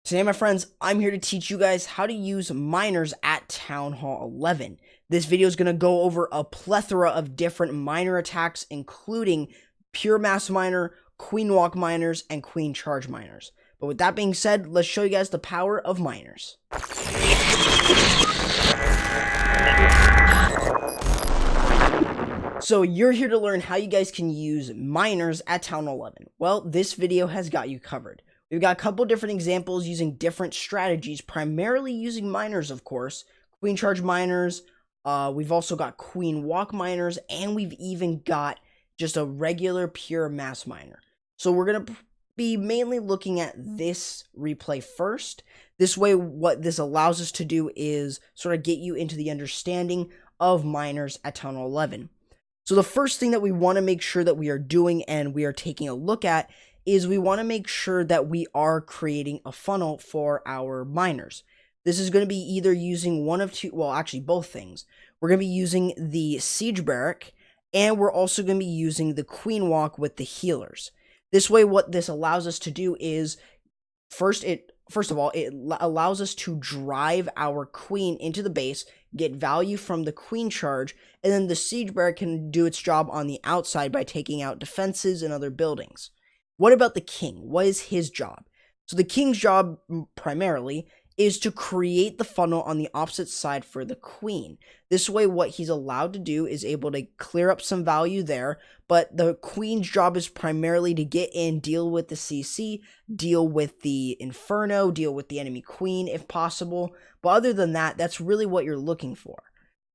Today, my friends, I'm here to teach you guys how to use miners at Town Hall 11. This video is going to go over a plethora of different miner attacks, including pure mass miner, queen walk miners, and queen charge miners. But with that being said, let's show you guys the power of miners. So you're here to learn how you guys can use miners at Town Hall 11. Well, this video has got you covered. We've got a couple different examples using different strategies, primarily using miners, of course. Queen charge miners, we've also got queen walk miners, and we've even got just a regular pure mass miner. So we're going to be mainly looking at this replay first. This way, what this allows us to do is sort of get you into the understanding of miners at Town Hall 11. So the first thing that we want to make sure that we are doing and we are taking a look at is we want to make sure that we are creating a funnel for our miners. This is going to be either using one of two, well, actually both things. We're going to be using the siege barrack, and we're also going to be using the queen walk with the healers. This way, what this allows us to do is, first of all, it allows us to drive our queen into the base, get value from the queen charge, and then the siege barrack can do its job on the outside by taking out defenses and other buildings. What about the king? What is his job? So the king's job primarily is to create the funnel on the opposite side for the queen. This way, what he's allowed to do is able to clear up some value there, but the queen's job is primarily to get in, deal with the CC, deal with the Inferno, deal with the enemy queen if possible. But other than that, that's really what you're looking for.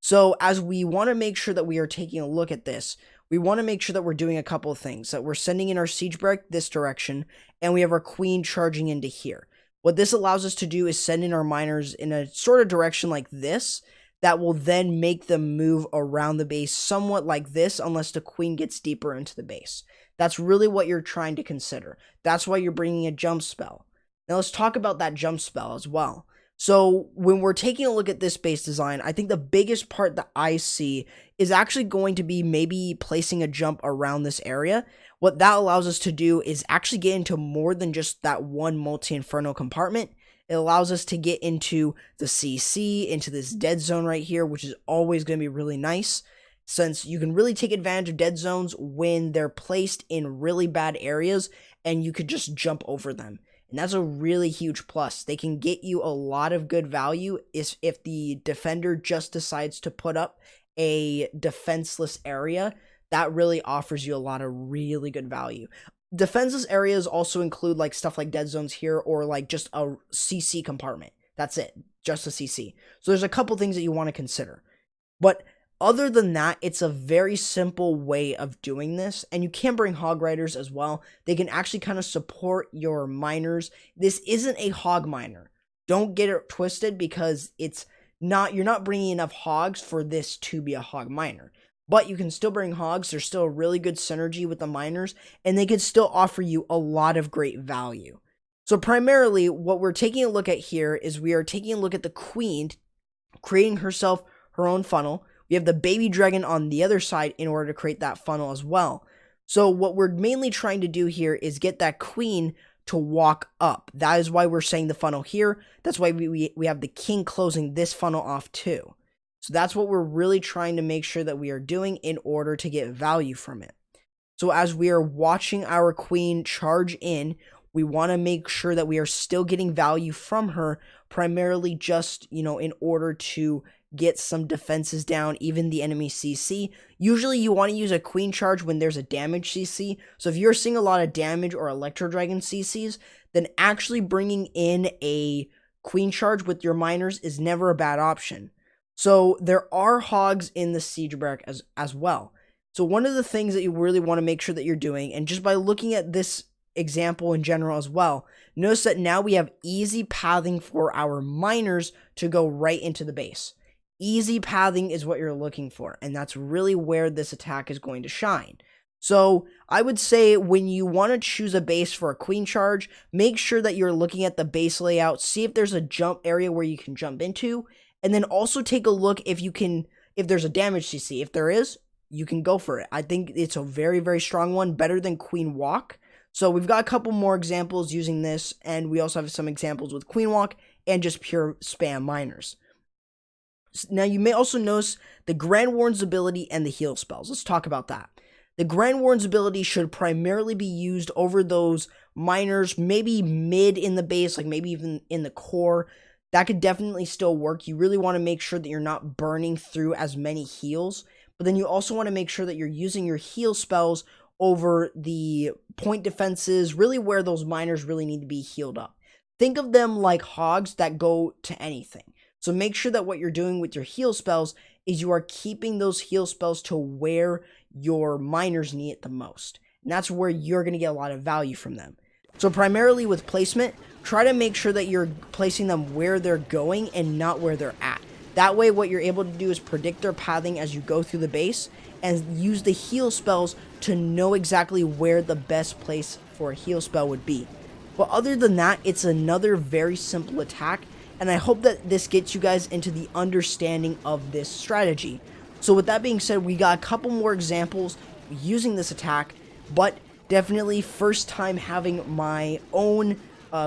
So as we want to make sure that we are taking a look at this, we want to make sure that we're doing a couple of things, that we're sending in our siege barrack this direction, and we have our queen charging into here. What this allows us to do is send in our miners in a sort of direction like this, that will then make them move around the base somewhat like this, unless the queen gets deeper into the base. That's really what you're trying to consider. That's why you're bringing a jump spell. Now let's talk about that jump spell as well. So when we're taking a look at this base design, I think the biggest part that I see is actually going to be maybe placing a jump around this area. What that allows us to do is actually get into more than just that one multi-inferno compartment. It allows us to get into the CC, into this dead zone right here, which is always going to be really nice, since you can really take advantage of dead zones when they're placed in really bad areas and you could just jump over them. And that's a really huge plus. They can get you a lot of good value if the defender just decides to put up a defenseless area. That really offers you a lot of really good value. Defenseless areas also include like stuff like dead zones here, or like just a CC compartment. That's it, just a CC. So there's a couple things that you want to consider. But other than that, it's a very simple way of doing this, and you can bring hog riders as well. They can actually kind of support your miners. This isn't a hog miner. Don't get it twisted, because it's not, you're not bringing enough hogs for this to be a hog miner. But you can still bring hogs. There's still a really good synergy with the miners, and they can still offer you a lot of great value. So primarily, what we're taking a look at here is we are taking a look at the queen creating herself her own funnel. We have the baby dragon on the other side in order to create that funnel as well. So what we're mainly trying to do here is get that queen to walk up. That is why we're saying the funnel here. That's why we have the king closing this funnel off too. So that's what we're really trying to make sure that we are doing in order to get value from it. So as we are watching our queen charge in, we want to make sure that we are still getting value from her, primarily just, in order to get some defenses down, even the enemy CC. Usually you want to use a queen charge when there's a damage CC. So if you're seeing a lot of damage or Electro Dragon CCs, then actually bringing in a queen charge with your miners is never a bad option. So there are hogs in the siege barrack as well. So one of the things that you really want to make sure that you're doing, and just by looking at this example in general as well, notice that now we have easy pathing for our miners to go right into the base. Easy pathing is what you're looking for, and that's really where this attack is going to shine. So I would say when you want to choose a base for a queen charge, make sure that you're looking at the base layout, see if there's a jump area where you can jump into, and then also take a look if there's a damage CC. If there is, you can go for it. I think it's a very, very strong one, better than queen walk. So we've got a couple more examples using this, and we also have some examples with Queen Walk and just pure spam miners. Now you may also notice the Grand Warden's ability and the heal spells. Let's talk about that. The Grand Warden's ability should primarily be used over those miners, maybe mid in the base, like maybe even in the core. That could definitely still work. You really want to make sure that you're not burning through as many heals, but then you also want to make sure that you're using your heal spells over the point defenses, really where those miners really need to be healed up. Think of them like hogs that go to anything. So make sure that what you're doing with your heal spells is you are keeping those heal spells to where your miners need it the most. And that's where you're going to get a lot of value from them. So primarily with placement, try to make sure that you're placing them where they're going and not where they're at. That way what you're able to do is predict their pathing as you go through the base and use the heal spells to know exactly where the best place for a heal spell would be. But other than that, it's another very simple attack, and I hope that this gets you guys into the understanding of this strategy. So with that being said, we got a couple more examples using this attack, but definitely first time having my own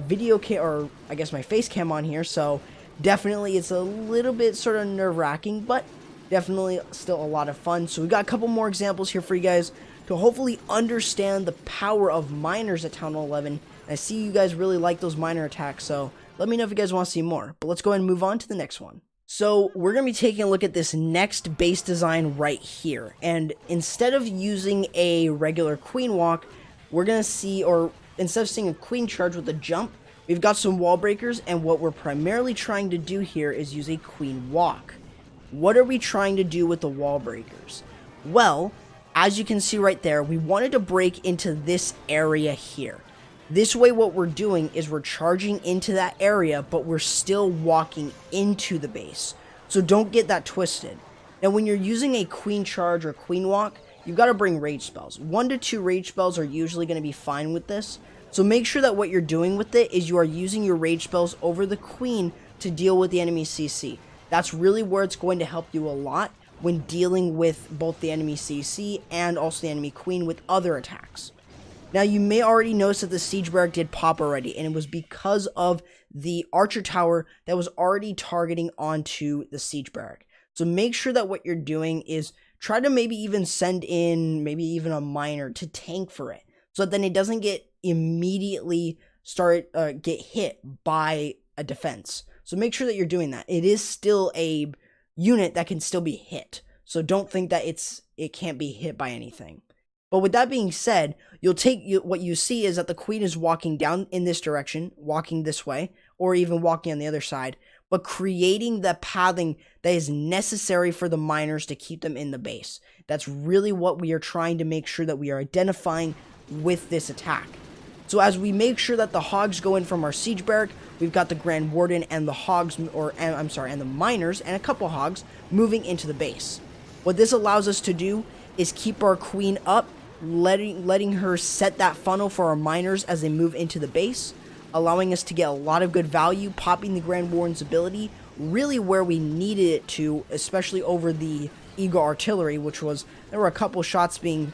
video cam, or I guess my face cam on here, so definitely it's a little bit sort of nerve-wracking, but definitely still a lot of fun. So we got a couple more examples here for you guys to hopefully understand the power of miners at Town 11. I see you guys really like those miner attacks, so let me know if you guys want to see more. But let's go ahead and move on to the next one. So we're going to be taking a look at this next base design right here. And instead of using a regular queen walk, we're going to see, or instead of seeing a queen charge with a jump, we've got some wall breakers, and what we're primarily trying to do here is use a queen walk. What are we trying to do with the wall breakers? Well, as you can see right there, we wanted to break into this area here. This way what we're doing is we're charging into that area, but we're still walking into the base. So don't get that twisted. Now when you're using a queen charge or queen walk, you've got to bring rage spells. 1 to 2 rage spells are usually going to be fine with this. So make sure that what you're doing with it is you are using your rage spells over the queen to deal with the enemy CC. That's really where it's going to help you a lot when dealing with both the enemy CC and also the enemy queen with other attacks. Now you may already notice that the siege barrack did pop already, and it was because of the archer tower that was already targeting onto the siege barrack. So make sure that what you're doing is try to maybe even send in maybe even a miner to tank for it, so that then it doesn't get immediately get hit by a defense. So make sure that you're doing that. It is still a unit that can still be hit, so don't think that it can't be hit by anything. But with that being said, what you see is that the queen is walking down in this direction, walking this way, or even walking on the other side, but creating the pathing that is necessary for the miners to keep them in the base. That's really what we are trying to make sure that we are identifying with this attack. So as we make sure that the hogs go in from our siege barrack, we've got the Grand Warden and the hogs, and the miners and a couple hogs moving into the base. What this allows us to do is keep our queen up, letting her set that funnel for our miners as they move into the base, allowing us to get a lot of good value, popping the Grand Warden's ability really where we needed it to, especially over the Eagle Artillery, there were a couple shots being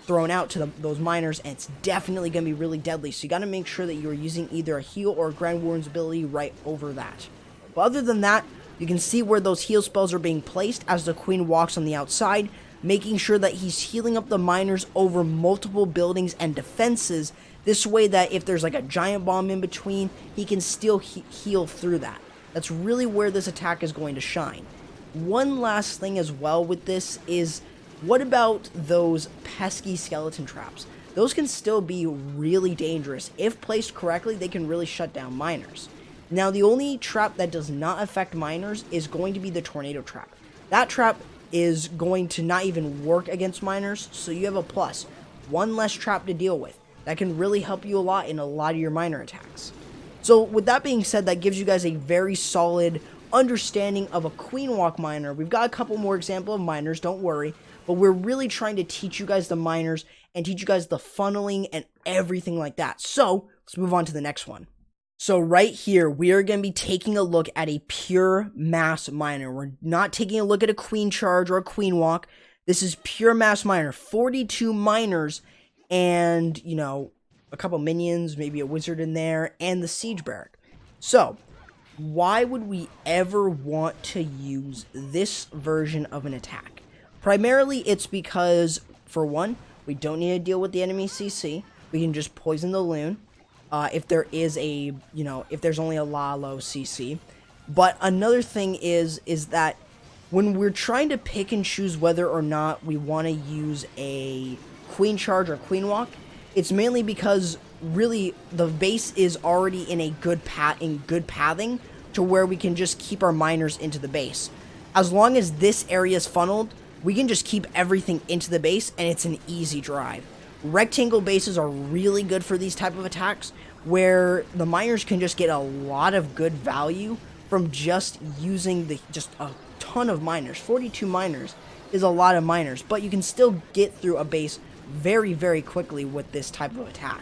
thrown out to those miners, and it's definitely going to be really deadly. So you got to make sure that you're using either a heal or a Grand Warden's ability right over that. But other than that, you can see where those heal spells are being placed as the queen walks on the outside, making sure that he's healing up the miners over multiple buildings and defenses. This way that if there's like a giant bomb in between, he can still heal through that. That's really where this attack is going to shine. One last thing as well with this is, what about those pesky skeleton traps? Those can still be really dangerous. If placed correctly, they can really shut down miners. Now, the only trap that does not affect miners is going to be the tornado trap. That trap is going to not even work against miners, so you have a plus. One less trap to deal with. That can really help you a lot in a lot of your miner attacks. So with that being said, that gives you guys a very solid understanding of a queen walk miner. We've got a couple more examples of miners, don't worry, but we're really trying to teach you guys the miners and teach you guys the funneling and everything like that. So let's move on to the next one. So right here, we are going to be taking a look at a pure mass miner. We're not taking a look at a queen charge or a queen walk. This is pure mass miner, 42 miners, and, a couple minions, maybe a wizard in there, and the siege barrack. So, why would we ever want to use this version of an attack? Primarily, it's because, for one, we don't need to deal with the enemy CC. We can just poison the loon. If there is a, if there's only a low CC. But another thing is that when we're trying to pick and choose whether or not we want to use a queen charge or queen walk, it's mainly because really the base is already in a good pathing to where we can just keep our miners into the base. As long as this area is funneled, we can just keep everything into the base and it's an easy drive. Rectangle bases are really good for these type of attacks where the miners can just get a lot of good value from just using just a ton of miners. 42 miners is a lot of miners, but you can still get through a base very, very quickly with this type of attack.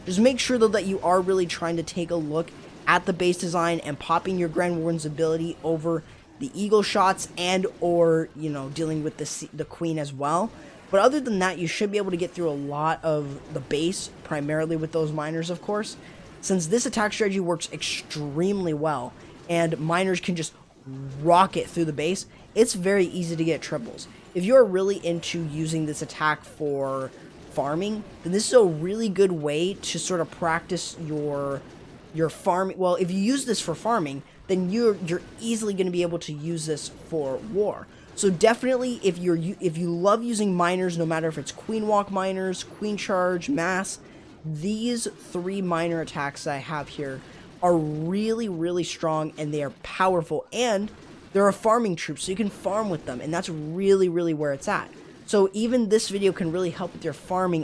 Just make sure though that you are really trying to take a look at the base design and popping your Grand Warden's ability over the eagle shots and or dealing with the queen as well. But other than that, you should be able to get through a lot of the base, primarily with those miners, of course, since this attack strategy works extremely well and miners can just rocket through the base. It's very easy to get triples. If you're really into using this attack for farming, then this is a really good way to sort of practice your farming. Well, if you use this for farming, then you're easily going to be able to use this for war. So definitely, if you love using miners, no matter if it's queen walk miners, queen charge, mass, these 3 miner attacks that I have here are really, really strong, and they are powerful, and they're a farming troop, so you can farm with them, and that's really, really where it's at. So even this video can really help with your farming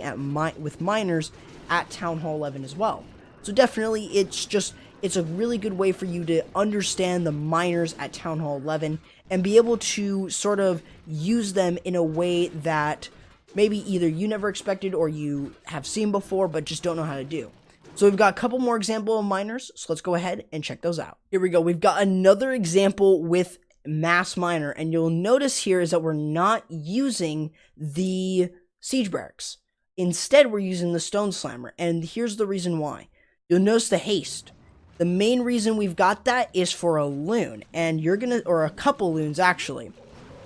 with miners at Town Hall 11 as well. So definitely, it's a really good way for you to understand the miners at Town Hall 11 and be able to sort of use them in a way that maybe either you never expected or you have seen before but just don't know how to do. So we've got a couple more examples of miners, so let's go ahead and check those out. Here we go. We've got another example with mass miner, and you'll notice here is that we're not using the siege barracks. Instead, we're using the stone slammer, and here's the reason why. You'll notice the haste. The main reason we've got that is for a loon, and or a couple loons actually.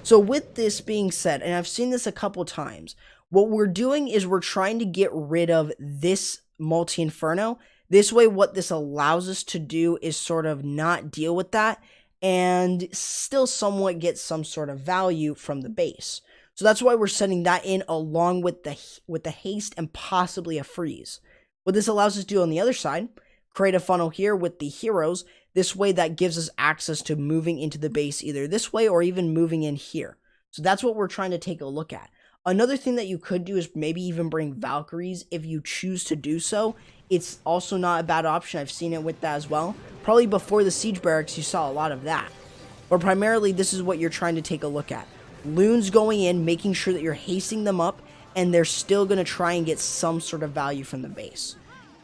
So with this being said, and I've seen this a couple times, what we're doing is we're trying to get rid of this multi-inferno. This way, what this allows us to do is sort of not deal with that and still somewhat get some sort of value from the base. So that's why we're setting that in along with the haste and possibly a freeze. What this allows us to do on the other side, create a funnel here with the heroes. This way that gives us access to moving into the base either this way or even moving in here. So that's what we're trying to take a look at. Another thing that you could do is maybe even bring Valkyries if you choose to do so. It's also not a bad option. I've seen it with that as well. Probably before the siege barracks, you saw a lot of that. But primarily, this is what you're trying to take a look at. Loons going in, making sure that you're hasting them up, and they're still going to try and get some sort of value from the base.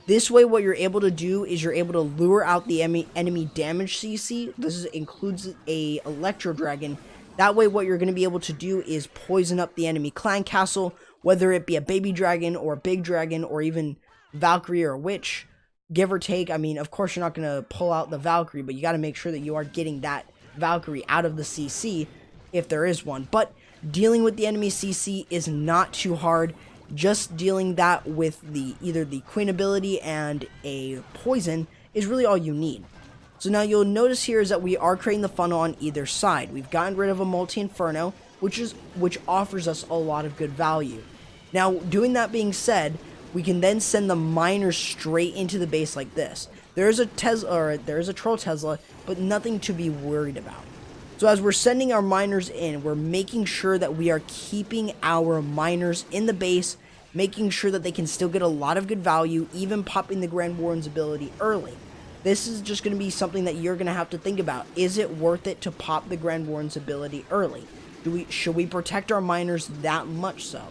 This way, what you're able to do is you're able to lure out the enemy damage CC. This includes a Electro Dragon. That way, what you're going to be able to do is poison up the enemy clan castle, whether it be a baby dragon or a big dragon or even Valkyrie or a witch, give or take. I mean, of course, you're not going to pull out the Valkyrie, but you got to make sure that you are getting that Valkyrie out of the CC if there is one. But dealing with the enemy CC is not too hard. Just dealing that with either the queen ability and a poison is really all you need. So now you'll notice here is that we are creating the funnel on either side. We've gotten rid of a multi-inferno, which offers us a lot of good value. Now, doing that being said, we can then send the miners straight into the base like this. There's a troll Tesla, but nothing to be worried about. So as we're sending our miners in, we're making sure that we are keeping our miners in the base, making sure that they can still get a lot of good value, even popping the Grand Warden's ability early. This is just going to be something that you're going to have to think about. Is it worth it to pop the Grand Warden's ability early? Should we protect our miners that much so?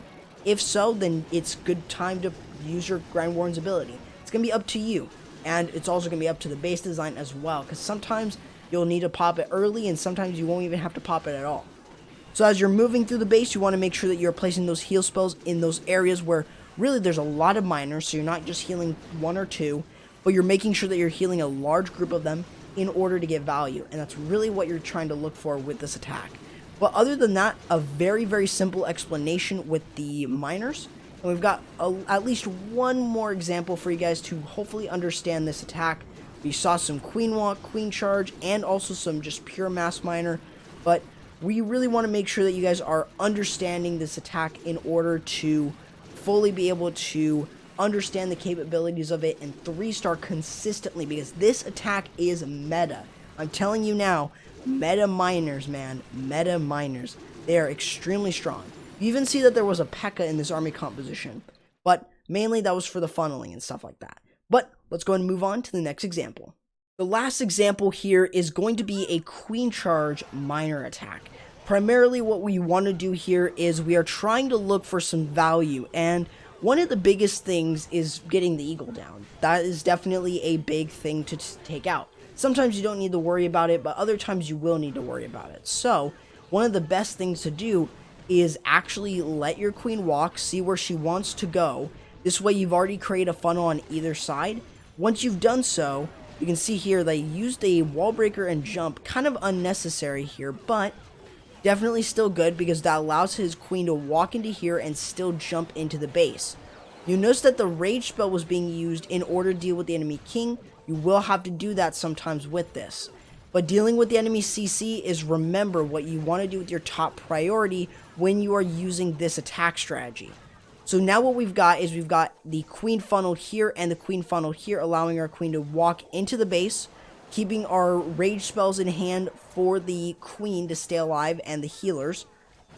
If so, then it's good time to use your Grand Warden's ability. It's going to be up to you. And it's also going to be up to the base design as well. Because sometimes you'll need to pop it early and sometimes you won't even have to pop it at all. So as you're moving through the base, you want to make sure that you're placing those heal spells in those areas where really there's a lot of miners, so you're not just healing 1 or 2, but you're making sure that you're healing a large group of them in order to get value, and that's really what you're trying to look for with this attack. But other than that, a very, very simple explanation with the miners, and we've got at least one more example for you guys to hopefully understand this attack. We saw some queen walk, queen charge, and also some just pure mass miner, but we really want to make sure that you guys are understanding this attack in order to fully be able to understand the capabilities of it and 3-star consistently, because this attack is meta. I'm telling you now, meta miners, man, meta miners. They are extremely strong. You even see that there was a Mecha in this army composition, but mainly that was for the funneling and stuff like that. But let's go ahead and move on to the next example. The last example here is going to be a queen charge miner attack. Primarily what we want to do here is we are trying to look for some value, and one of the biggest things is getting the eagle down. That is definitely a big thing to take out. Sometimes you don't need to worry about it, but other times you will need to worry about it. So one of the best things to do is actually let your queen walk, see where she wants to go. This way you've already created a funnel on either side. Once you've done so, you can see here they used a wall breaker and jump, kind of unnecessary here, but definitely still good because that allows his queen to walk into here and still jump into the base. You'll notice that the rage spell was being used in order to deal with the enemy king. You will have to do that sometimes with this. But dealing with the enemy CC is, remember, what you want to do with your top priority when you are using this attack strategy. So now what we've got is we've got the queen funneled here and the queen funneled here, allowing our queen to walk into the base, keeping our rage spells in hand for the queen to stay alive and the healers.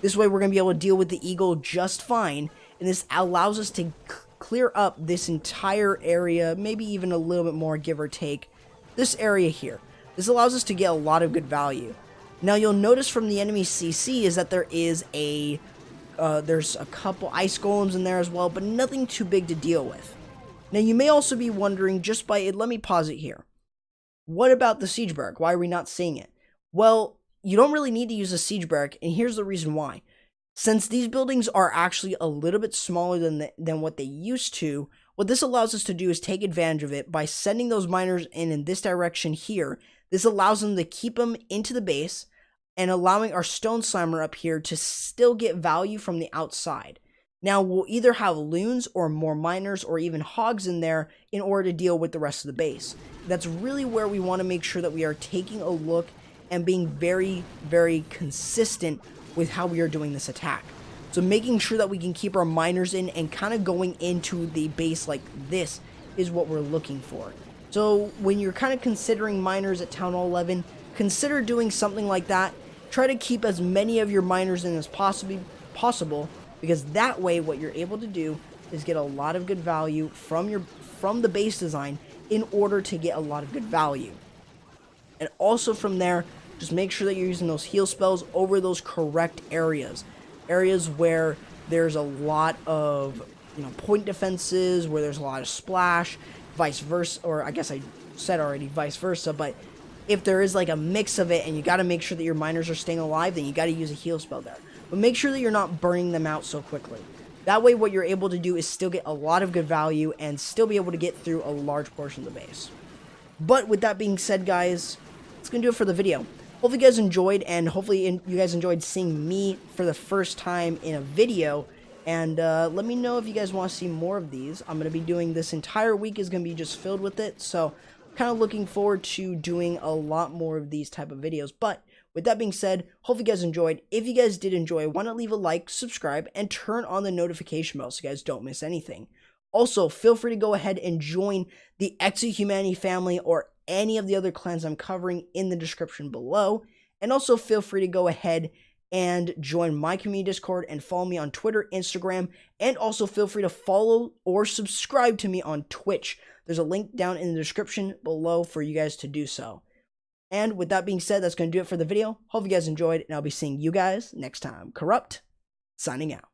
This way we're going to be able to deal with the eagle just fine, and this allows us to clear up this entire area, maybe even a little bit more, give or take, this area here. This allows us to get a lot of good value. Now you'll notice from the enemy CC is that there is there's a couple ice golems in there as well, but nothing too big to deal with. Now you may also be wondering, let me pause it here. What about the siege barrack? Why are we not seeing it? Well, you don't really need to use a siege barrack, and here's the reason why. Since these buildings are actually a little bit smaller than what they used to, what this allows us to do is take advantage of it by sending those miners in this direction here. This allows them to keep them into the base and allowing our stone slammer up here to still get value from the outside. Now, we'll either have loons or more miners or even hogs in there in order to deal with the rest of the base. That's really where we want to make sure that we are taking a look and being very, very consistent with how we are doing this attack. So making sure that we can keep our miners in and kind of going into the base like this is what we're looking for. So when you're kind of considering miners at Town Hall 11, consider doing something like that. Try to keep as many of your miners in as possible, because that way what you're able to do is get a lot of good value from the base design in order to get a lot of good value. And also from there, just make sure that you're using those heal spells over those correct areas. Areas where there's a lot of, point defenses, where there's a lot of splash, vice versa, or I guess I said already vice versa, but if there is like a mix of it and you got to make sure that your miners are staying alive, then you got to use a heal spell there. But make sure that you're not burning them out so quickly. That way what you're able to do is still get a lot of good value and still be able to get through a large portion of the base. But with that being said, guys, that's going to do it for the video. Hopefully you guys enjoyed, and hopefully you guys enjoyed seeing me for the first time in a video. And let me know if you guys want to see more of these. I'm going to be doing this entire week is going to be just filled with it. So kind of looking forward to doing a lot more of these type of videos. But with that being said, hopefully you guys enjoyed. If you guys did enjoy, why not leave a like, subscribe, and turn on the notification bell so you guys don't miss anything. Also, feel free to go ahead and join the Exit Humanity family or any of the other clans I'm covering in the description below. And also feel free to go ahead and join my community Discord and follow me on Twitter, Instagram, and also feel free to follow or subscribe to me on Twitch. There's a link down in the description below for you guys to do so. And with that being said, that's going to do it for the video. Hope you guys enjoyed, and I'll be seeing you guys next time. Corrupt, signing out.